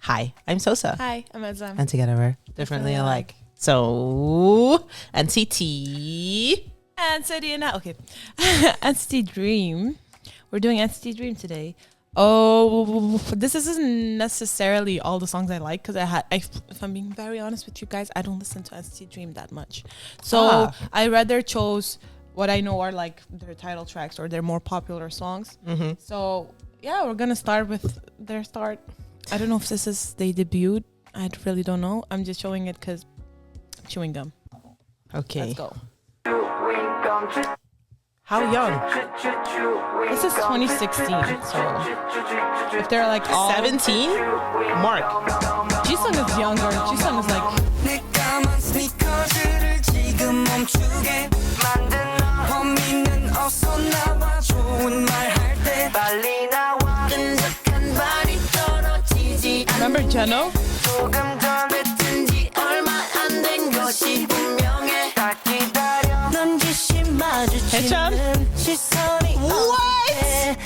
Hi, I'm Sosa. Hi, I'm Özlem. And together we're differently alike. So, NCT. Okay. NCT DREAM. We're doing NCT DREAM today. Oh, this isn't necessarily all the songs I like because if I'm being very honest with you guys, I don't listen to NCT DREAM that much. So I rather chose what I know are like their title tracks or their more popular songs. Mm-hmm. So yeah, we're gonna start with their start. I don't know if this is they debuted. I really don't know. I'm just showing it because chewing gum. Okay. Let's go. How young? This is 2016. So if they're like all 17? Mark. Jisung is younger. Jisung is like remember Jeno? Hechan? What?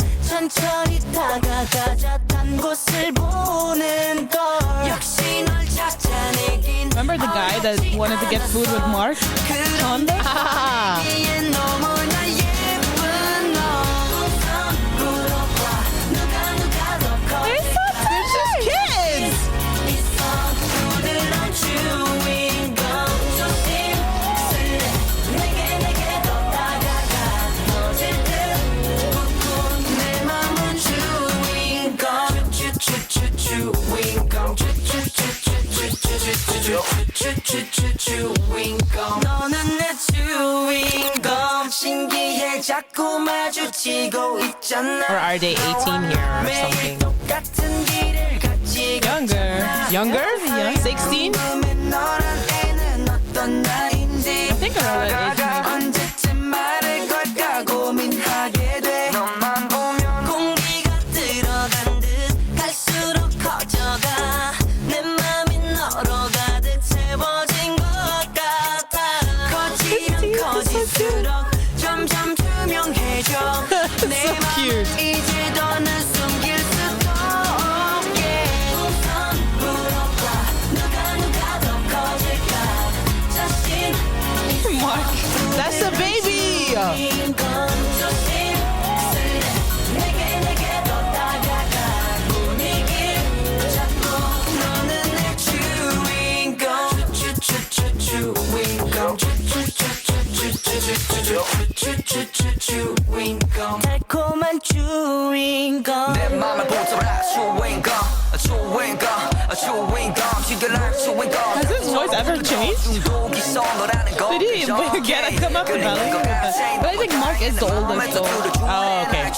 Remember the guy that wanted to get food with Mark? Chanda? Or are they 18 here or something? Younger? Yeah. 16? I think around that age. So cute. Mark. That's a baby. Has his voice ever changed? Did he come up with belly? But I think Mark is the oldest though. Oh, okay.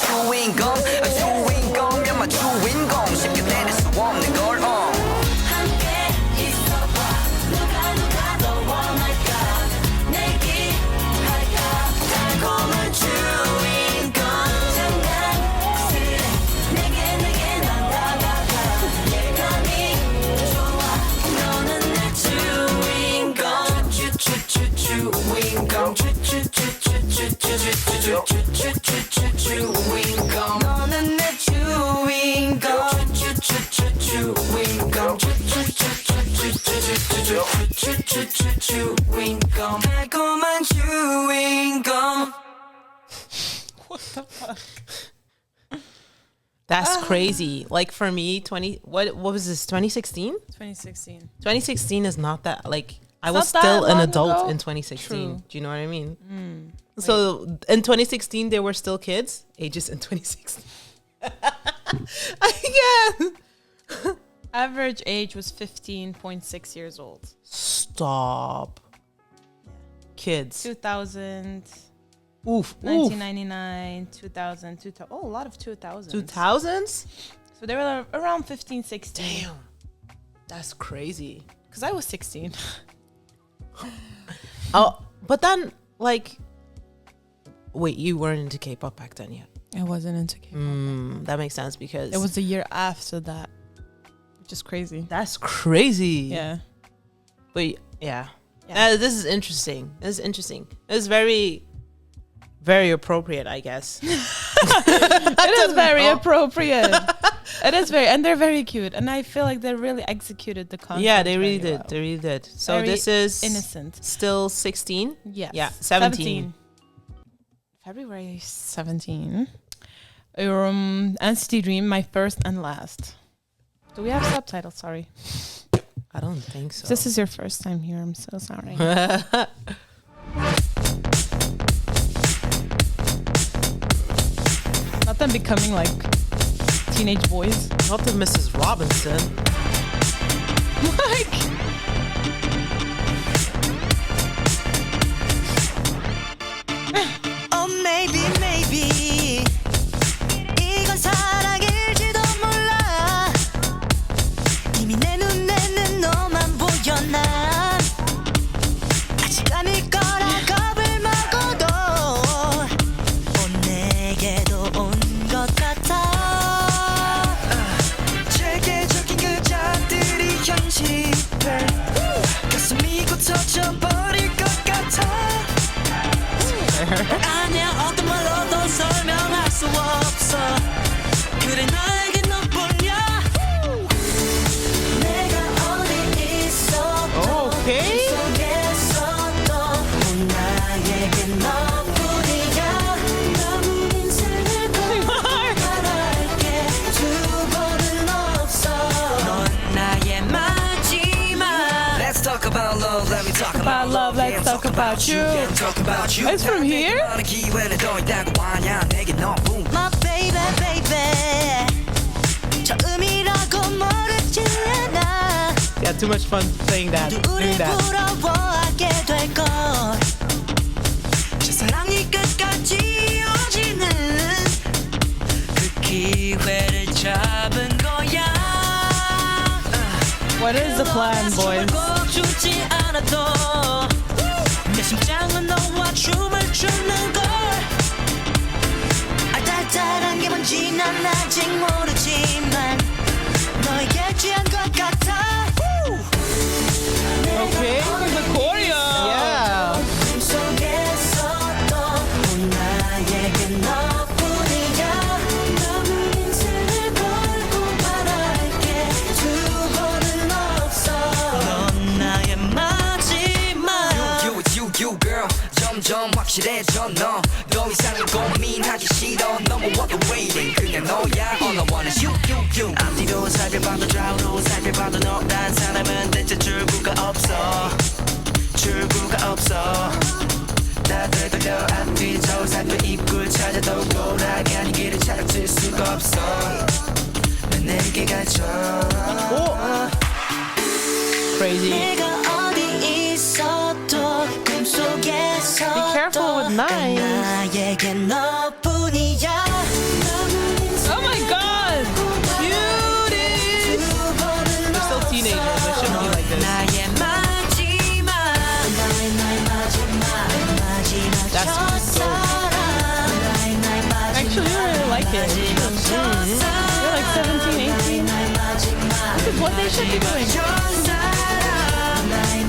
What the fuck? That's crazy. Like for me, what was this, 2016? 2016. 2016 is not that, like, I It's was not that still an long adult ago. in 2016. True. Do you know what I mean? So in 2016, they were still kids. Ages in 2016. Yeah. Average age was 15.6 years old. Stop. Kids. 2000, Oof. 1999, 2000, 2000. Oh, a lot of 2000s. 2000s? So they were around 15, 16. Damn. That's crazy. Because I was 16. Oh, but then, like, wait, you weren't into K-pop back then yet? I wasn't into K-pop. That makes sense because It was the year after that, which is crazy. that's crazy. Yeah. But yeah. Yeah. This is interesting. This is interesting. It's very, very appropriate, I guess. It is very appropriate. It is very, and they're very cute, and I feel like they really executed the concept. Yeah, they really very did. well. They really did. So Very this is innocent. still 16. Yes. Yeah, 17. February 17. NCT Dream, my first and last. Do we have subtitles? Sorry. I don't think so. This is your first time here. I'm so sorry. Not them becoming like teenage boys. Not the Mrs. Robinson. Like. Oh maybe maybe 이건 사랑일지도 몰라 이미 내 눈에는 너만 보여 난 아직 아닐 거라 겁을 먹어도 내게도 온 것 같아 체계적인 그자들이 현실을 가슴이 굳어져버릴 것 같아 아니야 어떤 말로도 설명할 수 없어 그래 나에게 너뿐이야 내가 어디 있어도 Okay. 속에서도 나에게 너뿐이야 남은 인생을 말할게 두 번은 없어 넌 나의 마지막 Let's talk about love, let me talk About love, let's talk about you. Talk about you It's from here? 기회는 더 있다고 하냐 내게 너뿐 My baby baby 처음이라고 모르지 않아 Yeah, too much fun playing that, doing 우릴 that. 부러워하게 될걸 첫사랑이 끝까지 이어지는 그 기회를 잡은 거야 What is the plan, boys? 꼭 주지 않아도 내 심장은 너와 춤을 추는 걸 알딸딸한 게 뭔지 난 아직 모르지만 너에게 취한 것 같아 Okay. The choreo. Yeah. 속에서도 나에게 너뿐이야 남은 인생을 걸고 말할게 두 번은 없어 넌 나의 마지막 You girl 점점 확실해져 너 더 이상은 고민하기 싫어 너무 what the waiting 그냥 너야 all I want is you 앞뒤로 살펴봐도 좌우로 살펴봐도 너란 사람은 대체 출구가 없어 다들 돌려 앞뒤 저 살펴 입구를 찾아도 돌아가는 길을 찾을 수가 없어 난 내게 갇혀 Crazy. 내가 어디 있어도 꿈속에서 Be careful with knives. 나에게 너뿐이야 Oh my god! Cutie. They're still teenagers. They shouldn't be like this. 나의 마지막 나의 마지막 That's 첫사랑 나의 Actually, I really like it. They're like 17, 18. This is what they should be doing. 나의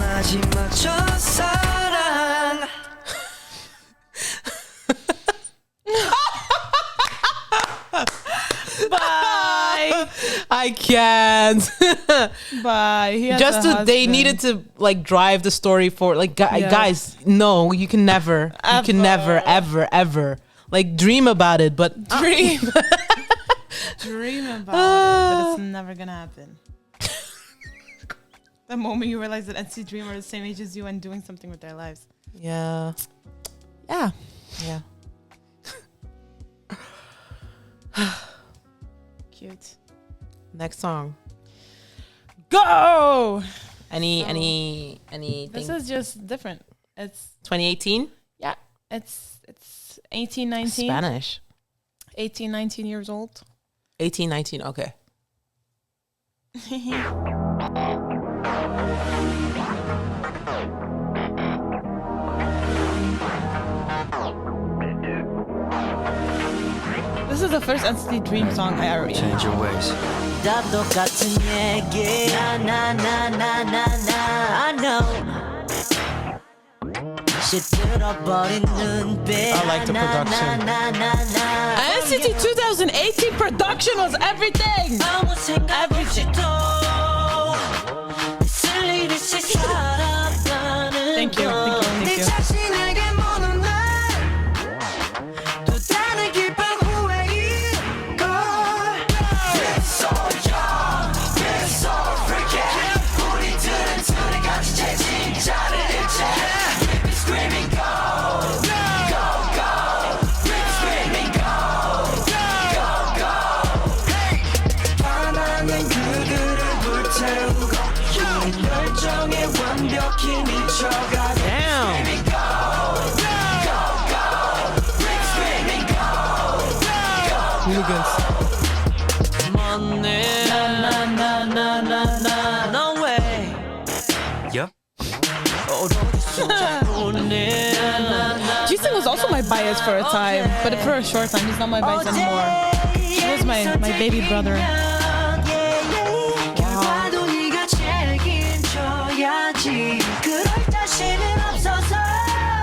마지막 첫사랑 Bye! I can't. Bye. He has Just a they husband. needed to like drive the story for like Yeah. guys. No, you can never. You can never, ever, ever like dream about it. But Dream. Dream about it, but it's never gonna happen. The moment you realize that NCT Dream are the same age as you and doing something with their lives. yeah, Yeah. yeah. Cute. Next song. Go! Anything? This is just different. It's 2018 yeah. It's 18, 19. Spanish. 18, 19 years old. 18, 19. Okay. This is the first NCT Dream song I ever heard. Change your ways. 다 똑같은 얘기 I know 다시 들어버린 눈빛 I like the production. NCT 2018 production was everything. 아무 생각 없이 또 쓸리듯이 살아가는 Thank you, thank you, thank 네 you. 자신에게 모는 날또 다른 깊은 후회일 걸 We're so young, we're so freaky 우리들은 둘이 같이 제 진짜를 잃지 We've been screaming go, go, go We've been screaming go, go, go 반하는 그들을 불태우고 우리 열정에 완벽히 미쳐가 Damn. Hooligans. Money, no way. Yep. Jisung was also my bias for a time, but for a short time, he's not my bias anymore. He was my baby brother. 결과도 네가 책임져야지. 그럴 자신은 없어서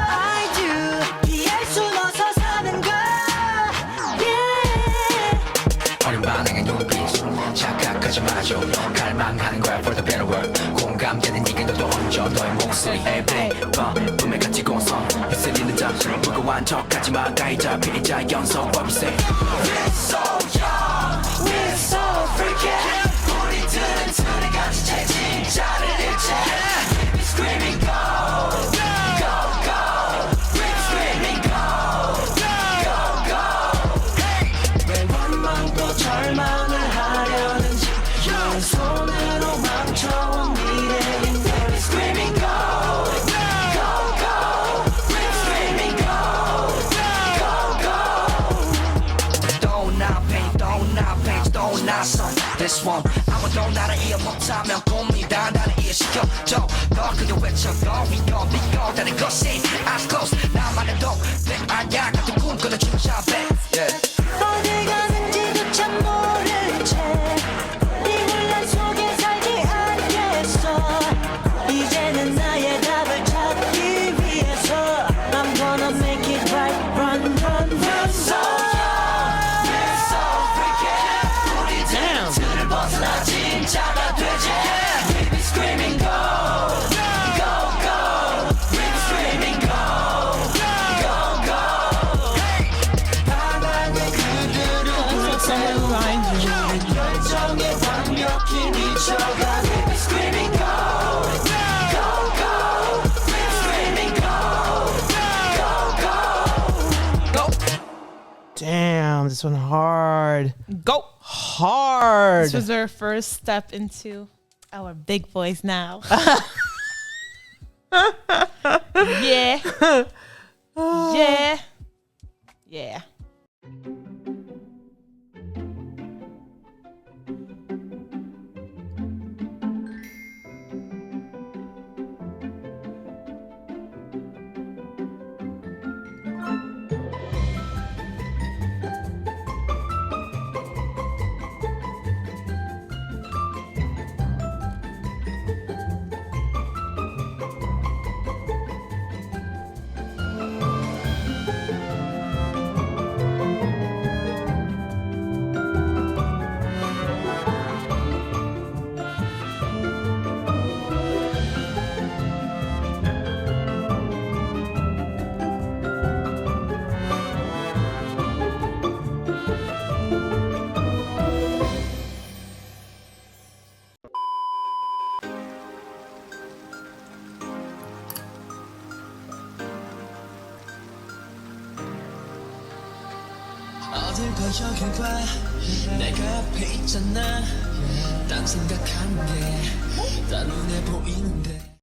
I do. 피할 수 없어 사는 걸. 어린 반응의 눈빛 착각하지 마죠 갈망하는 거야 for the better world 공감되는 네가 너도 얹어 너의 목소리에 품에 가지고서 휩쓸리는 잠수로 무거운 척하지 마 가해자 피해자 연속 What we say We're so young, we're so freaky. 우리들은 둘이 같이 제 진짜를 잃지. We've been screaming go, go, go. We've been screaming go, go, go. 왜 원망도 절망을 하려는지 너의 손으로 망쳐온 미래인 We've been screaming go, go, go. We've been screaming go, go, go. Don't not pay, don't not pay, don't not son This one 아무도 나를 이해 못하면 꿈이다 나를 이해시켜줘 너 그저 외쳐 너 위험 이거 다른 것이 Eyes closed 나만의 동백 아냐 같은 꿈 꾸는 춤을 샤베 어디 가는지조차 모른 채네 혼란 속에 살지 않겠어 이제는 나의 답을 찾기 위해서 I'm gonna make it right run run run so we're so freaky 우리들은 틀을 벗어나 진짜가 되지 We've been screaming go go go We've been screaming go go go 반항의 그들을 Somewhere behind you. 열정에 완벽히 미쳐가 We've been screaming go go go We've been screaming go go go Damn, this one hard. Go. Hard. This was our first step into our big boys now. Yeah. Yeah. Yeah. 어딜 봐 여길 봐 내가 앞에 있잖아 딴 생각하는 게 다 눈에 보이는데